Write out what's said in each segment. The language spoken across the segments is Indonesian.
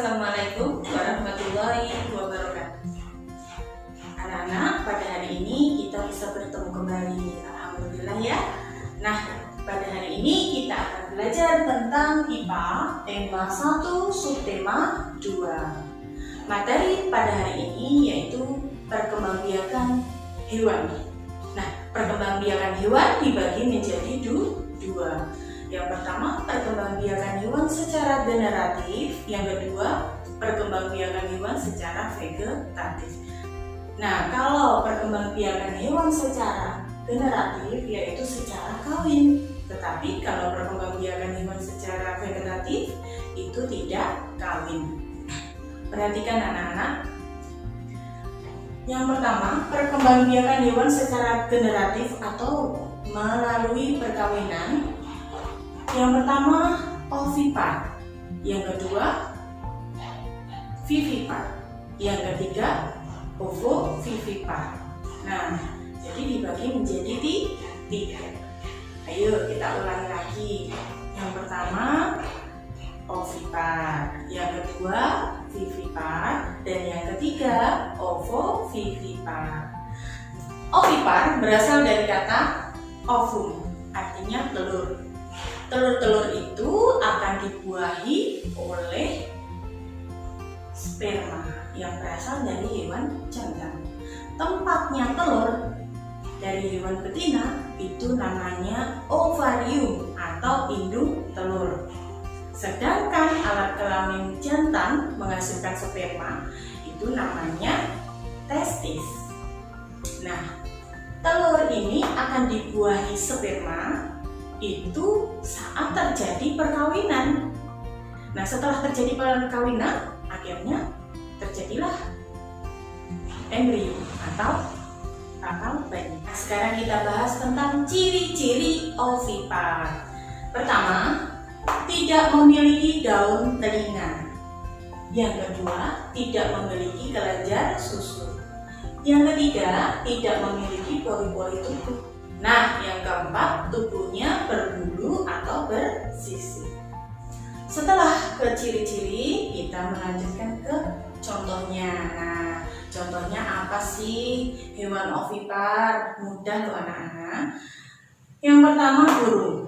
Assalamualaikum warahmatullahi wabarakatuh. Anak-anak, pada hari ini kita bisa bertemu kembali. Alhamdulillah ya. Nah, pada hari ini kita akan belajar tentang IPA tema 1 subtema 2. Materi pada hari ini yaitu perkembangbiakan hewan. Nah, perkembangbiakan hewan dibagi menjadi dua. Yang pertama, perkembangbiakan hewan secara generatif. Yang kedua, perkembangbiakan hewan secara vegetatif. Nah, kalau perkembangbiakan hewan secara generatif yaitu secara kawin. Tetapi kalau perkembangbiakan hewan secara vegetatif itu tidak kawin. Perhatikan anak-anak. Yang pertama, perkembangbiakan hewan secara generatif atau melalui perkawinan. Yang pertama, ovipar. Yang kedua, vivipar. Yang ketiga, ovovivipar. Nah, jadi dibagi menjadi 3. Ayo kita ulangi lagi. Yang pertama, ovipar. Yang kedua, vivipar. Dan yang ketiga, ovovivipar. Ovipar berasal dari kata ovum, artinya telur. Telur-telur itu akan dibuahi oleh sperma yang berasal dari hewan jantan. Tempatnya telur dari hewan betina itu namanya ovarium atau indung telur. Sedangkan alat kelamin jantan menghasilkan sperma itu namanya testis. Nah, telur ini akan dibuahi sperma itu saat terjadi perkawinan. Nah, setelah terjadi perkawinan, akhirnya terjadilah embrio atau bakal bayi. Nah, sekarang kita bahas tentang ciri-ciri ovipar. Pertama, tidak memiliki daun telinga. Yang kedua, tidak memiliki kelenjar susu. Yang ketiga, tidak memiliki pori-pori tubuh. Nah, yang keempat, tubuhnya berbulu atau bersisik. Setelah ke ciri-ciri, kita melanjutkan ke contohnya. Nah, contohnya apa sih hewan ovipar? Mudah loh anak-anak. Yang pertama, burung.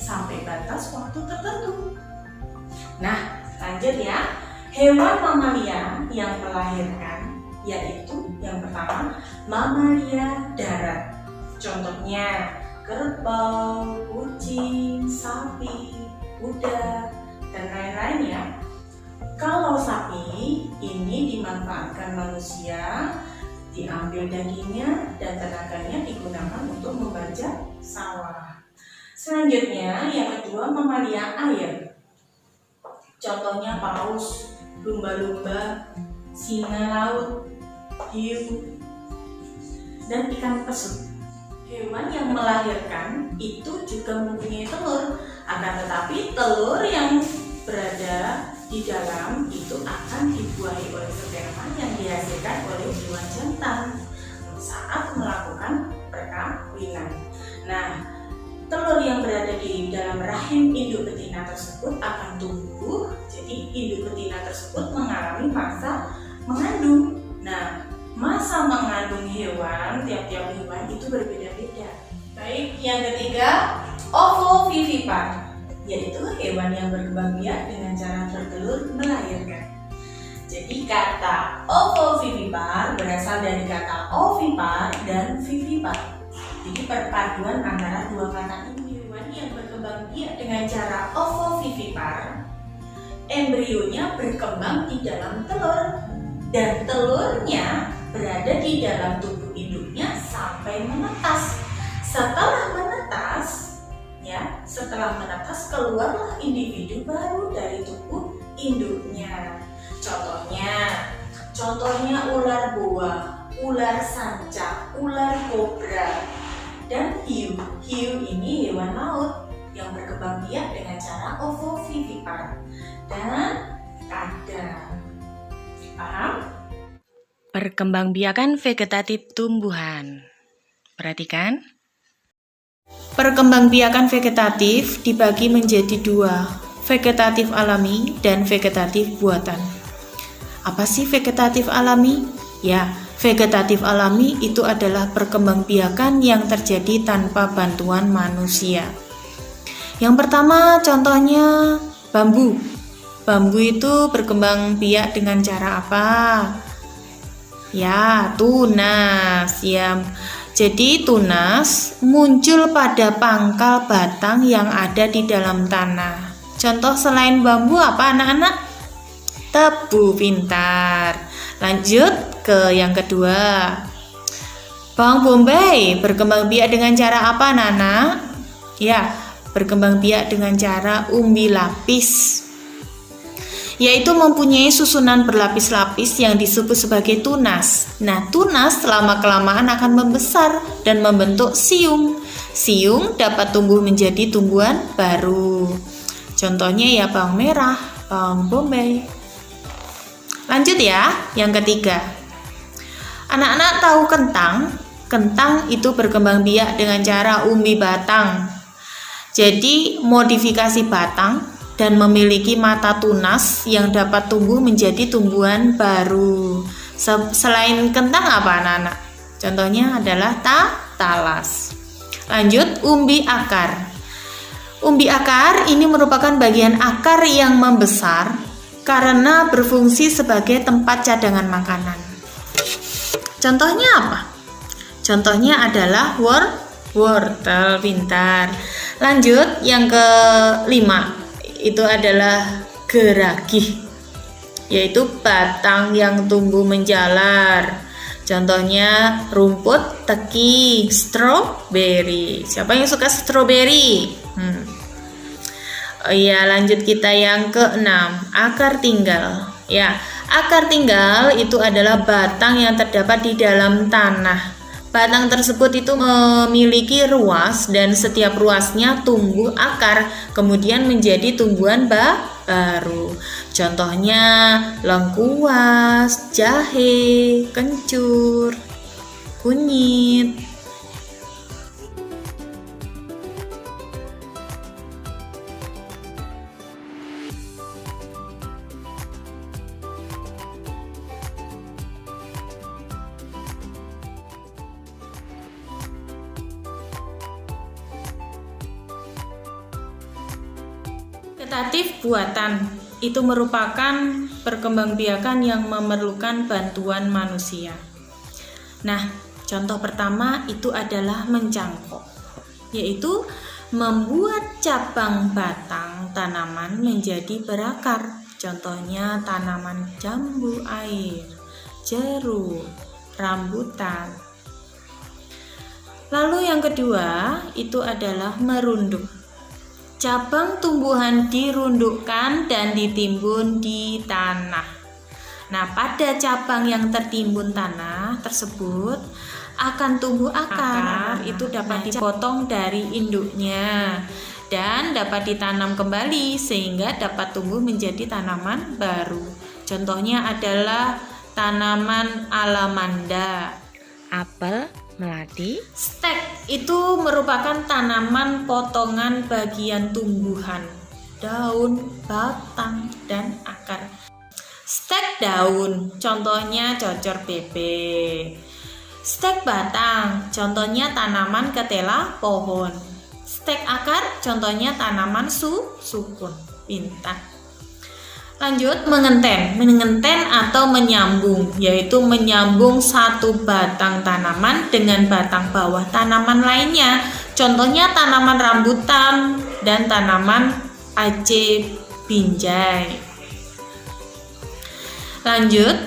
sampai batas waktu tertentu. Nah, lanjut ya. Hewan mamalia yang melahirkan yaitu yang pertama mamalia darat. Contohnya kerbau, kucing, sapi, kuda, dan lain-lain ya. Kalau sapi ini dimanfaatkan manusia, diambil dagingnya dan tenaganya digunakan untuk membajak sawah. Selanjutnya yang kedua mamalia air. Contohnya paus, lumba-lumba, singa laut, hiu, dan ikan pesut. Hewan yang melahirkan itu juga mempunyai telur, akan tetapi telur yang berada di dalam itu akan dibuahi oleh sperma yang dihasilkan oleh hewan jantan saat melakukan perkawinan. Nah, telur yang berada di dalam rahim induk betina tersebut akan tumbuh, jadi induk betina tersebut mengalami masa mengandung. Nah, masa mengandung hewan, tiap-tiap hewan itu berbeda-beda. Baik, yang ketiga, ovovivipar, yaitu hewan yang berkembang biak dengan cara bertelur melahirkan. Jadi kata ovovivipar berasal dari kata ovipar dan vivipar. Jadi perpaduan antara dua kata ini. Hewan yang berkembang biak dengan cara ovovivipar, embrionya berkembang di dalam telur dan telurnya berada di dalam tubuh induknya sampai menetas. Setelah menetas keluarlah individu baru dari tubuh induknya. Contohnya ular boa, ular sanca, ular kobra, dan hiu. Hiu ini hewan laut yang berkembang biak dengan cara ovovivipar dan kadal. Paham? Perkembangbiakan vegetatif tumbuhan. Perhatikan. Perkembangbiakan vegetatif dibagi menjadi dua, vegetatif alami dan vegetatif buatan. Apa sih vegetatif alami? Ya, vegetatif alami itu adalah perkembangbiakan yang terjadi tanpa bantuan manusia. Yang pertama contohnya bambu. Bambu itu berkembang biak dengan cara apa? Ya, tunas. Ya, jadi tunas muncul pada pangkal batang yang ada di dalam tanah. Contoh selain bambu apa anak-anak? Tebu, pintar. Lanjut ke yang kedua. Bawang bombay berkembang biak dengan cara apa anak-anak? Ya, berkembang biak dengan cara umbi lapis, yaitu mempunyai susunan berlapis-lapis yang disebut sebagai tunas. Nah, tunas lama-kelamaan akan membesar dan membentuk siung. Siung dapat tumbuh menjadi tumbuhan baru. Contohnya ya bawang merah, bawang bombay. Lanjut ya, yang ketiga. Anak-anak tahu kentang? Kentang itu berkembang biak dengan cara umbi batang. Jadi, modifikasi batang dan memiliki mata tunas yang dapat tumbuh menjadi tumbuhan baru. Selain kentang apa anak-anak? Contohnya adalah talas. Lanjut, umbi akar. Umbi akar ini merupakan bagian akar yang membesar karena berfungsi sebagai tempat cadangan makanan. Contohnya apa? Contohnya adalah wortel, pintar. Lanjut, yang kelima. Itu adalah geragih, yaitu batang yang tumbuh menjalar. Contohnya rumput, teki, stroberi. Siapa yang suka stroberi? Oh iya, lanjut kita yang keenam, akar tinggal. Ya, akar tinggal itu adalah batang yang terdapat di dalam tanah. Batang tersebut itu memiliki ruas dan setiap ruasnya tumbuh akar, kemudian menjadi tumbuhan baru. Contohnya lengkuas, jahe, kencur, kunyit. Vegetatif buatan. itu merupakan perkembangbiakan yang memerlukan bantuan manusia. Nah, contoh pertama itu adalah mencangkok, yaitu membuat cabang batang tanaman menjadi berakar. Contohnya tanaman jambu air, jeruk, rambutan. Lalu yang kedua itu adalah merunduk. Cabang tumbuhan dirundukkan dan ditimbun di tanah. Nah, pada cabang yang tertimbun tanah tersebut akan tumbuh akar. Itu dapat dipotong dari induknya dan dapat ditanam kembali sehingga dapat tumbuh menjadi tanaman baru. Contohnya adalah tanaman alamanda, Apel, melati. stek itu merupakan tanaman potongan bagian tumbuhan, daun, batang, dan akar. Stek daun, contohnya cocor bebek. Stek batang, contohnya tanaman ketela pohon. Stek akar, contohnya tanaman sukun, pintar. Lanjut, mengenten atau menyambung, yaitu menyambung satu batang tanaman dengan batang bawah tanaman lainnya. Contohnya tanaman rambutan dan tanaman aje binjai. Lanjut,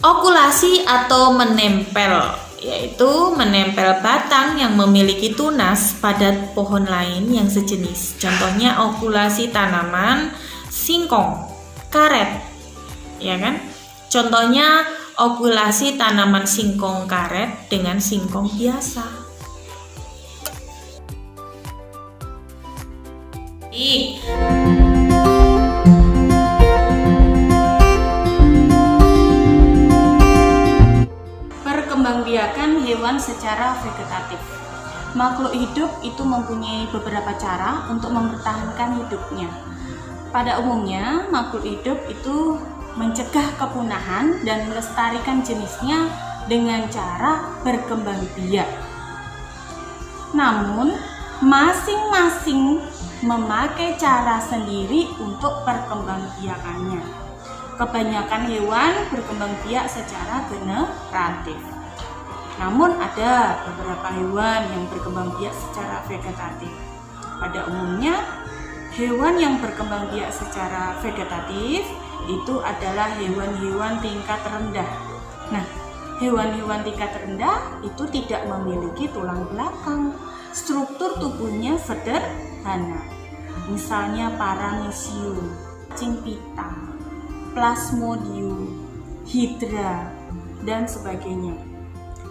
okulasi atau menempel, yaitu menempel batang yang memiliki tunas pada pohon lain yang sejenis. Contohnya okulasi tanaman singkong karet, ya kan? Contohnya okulasi tanaman singkong karet dengan singkong biasa. Perkembangbiakan hewan secara vegetatif. Makhluk hidup itu mempunyai beberapa cara untuk mempertahankan hidupnya. Pada umumnya, makhluk hidup itu mencegah kepunahan dan melestarikan jenisnya dengan cara berkembang biak. Namun, masing-masing memakai cara sendiri untuk perkembangbiakannya. Kebanyakan hewan berkembang biak secara generatif. Namun ada beberapa hewan yang berkembang biak secara vegetatif. Pada umumnya, hewan yang berkembang biak secara vegetatif itu adalah hewan-hewan tingkat rendah. Nah, hewan-hewan tingkat rendah itu tidak memiliki tulang belakang. Struktur tubuhnya sederhana. Misalnya Paramecium, cacing pita, Plasmodium, Hydra, dan sebagainya.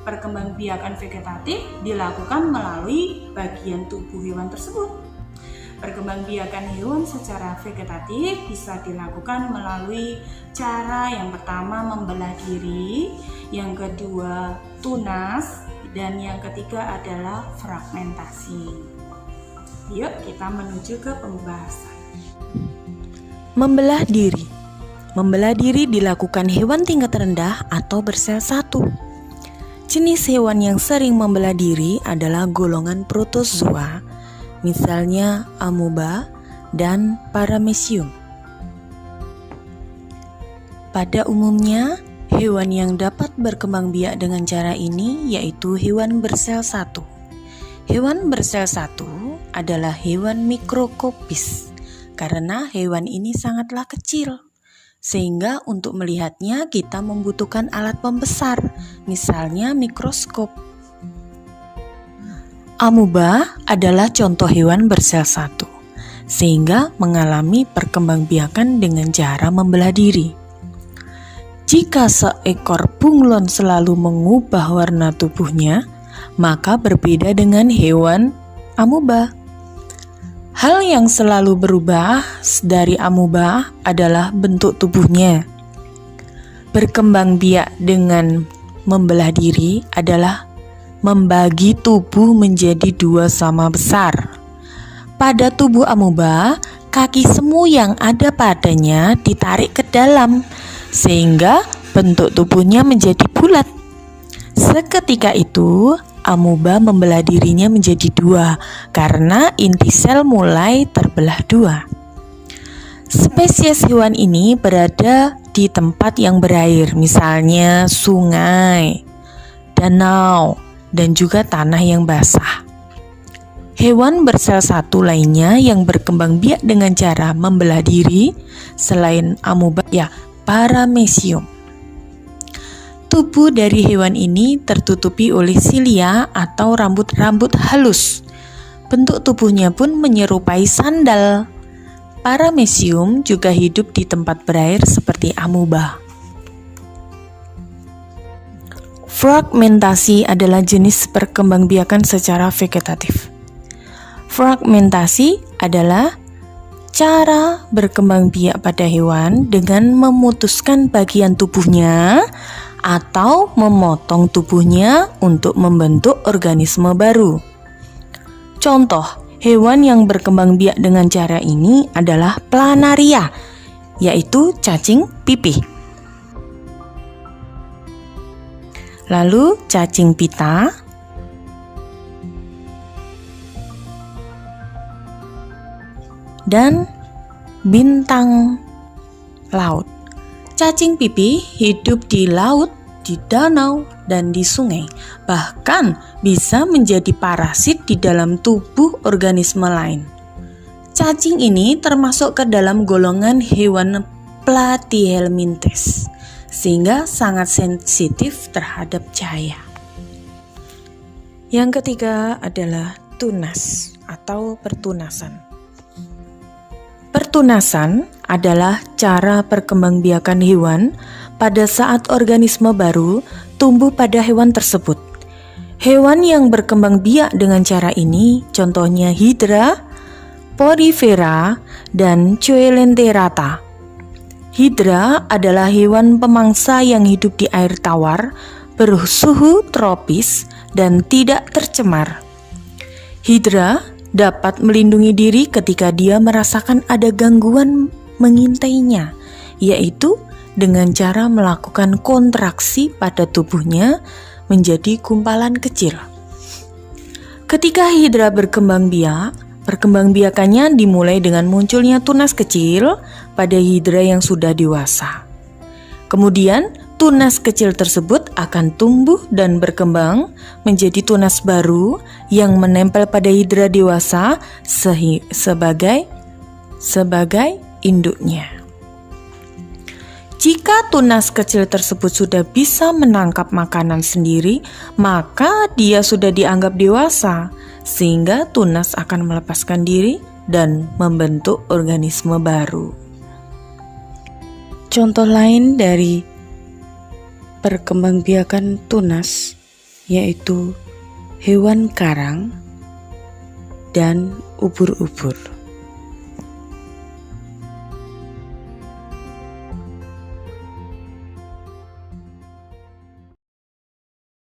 Perkembangbiakan vegetatif dilakukan melalui bagian tubuh hewan tersebut. Perkembangbiakan hewan secara vegetatif bisa dilakukan melalui cara yang pertama membelah diri, yang kedua tunas, dan yang ketiga adalah fragmentasi. Yuk kita menuju ke pembahasan. Membelah diri. Membelah diri dilakukan hewan tingkat rendah atau bersel satu. Jenis hewan yang sering membelah diri adalah golongan protozoa, misalnya amoeba dan paramecium. Pada umumnya, hewan yang dapat berkembang biak dengan cara ini yaitu hewan bersel satu. Hewan bersel satu adalah hewan mikroskopis karena hewan ini sangatlah kecil. Sehingga untuk melihatnya kita membutuhkan alat pembesar, misalnya mikroskop. Amoeba adalah contoh hewan bersel satu, sehingga mengalami perkembangbiakan dengan cara membelah diri. Jika seekor bunglon selalu mengubah warna tubuhnya, maka berbeda dengan hewan amoeba. Hal yang selalu berubah dari amoeba adalah bentuk tubuhnya. Berkembang biak dengan membelah diri adalah membagi tubuh menjadi dua sama besar. Pada tubuh amoeba, kaki semu yang ada padanya ditarik ke dalam, sehingga bentuk tubuhnya menjadi bulat. Seketika itu, amoeba membelah dirinya menjadi dua karena inti sel mulai terbelah dua. Spesies hewan ini berada di tempat yang berair, misalnya sungai, danau, dan juga tanah yang basah. Hewan bersel satu lainnya yang berkembang biak dengan cara membelah diri selain amoeba paramecium. Tubuh dari hewan ini tertutupi oleh silia atau rambut-rambut halus. Bentuk tubuhnya pun menyerupai sandal. Paramecium juga hidup di tempat berair seperti amoeba. Fragmentasi adalah jenis perkembangbiakan secara vegetatif. Fragmentasi adalah cara berkembang biak pada hewan dengan memutuskan bagian tubuhnya atau memotong tubuhnya untuk membentuk organisme baru. Contoh hewan yang berkembang biak dengan cara ini adalah planaria, yaitu cacing pipih. Lalu cacing pita, dan bintang laut. Cacing pipih hidup di laut, di danau, dan di sungai. Bahkan bisa menjadi parasit di dalam tubuh organisme lain. Cacing ini termasuk ke dalam golongan hewan platyhelminthes, sehingga sangat sensitif terhadap cahaya. Yang ketiga adalah tunas atau pertunasan. Pertunasan adalah cara perkembangbiakan hewan pada saat organisme baru tumbuh pada hewan tersebut. Hewan yang berkembang biak dengan cara ini contohnya Hydra, Porifera, dan Coelenterata. Hydra adalah hewan pemangsa yang hidup di air tawar, bersuhu tropis, dan tidak tercemar. Hydra dapat melindungi diri ketika dia merasakan ada gangguan mengintainya, yaitu dengan cara melakukan kontraksi pada tubuhnya menjadi gumpalan kecil. Ketika Hydra berkembang biak, perkembangbiakannya dimulai dengan munculnya tunas kecil pada Hydra yang sudah dewasa. Kemudian tunas kecil tersebut akan tumbuh dan berkembang menjadi tunas baru yang menempel pada Hydra dewasa sebagai induknya. Jika tunas kecil tersebut sudah bisa menangkap makanan sendiri, maka dia sudah dianggap dewasa, sehingga tunas akan melepaskan diri dan membentuk organisme baru. Contoh lain dari perkembangbiakan tunas yaitu hewan karang dan ubur-ubur.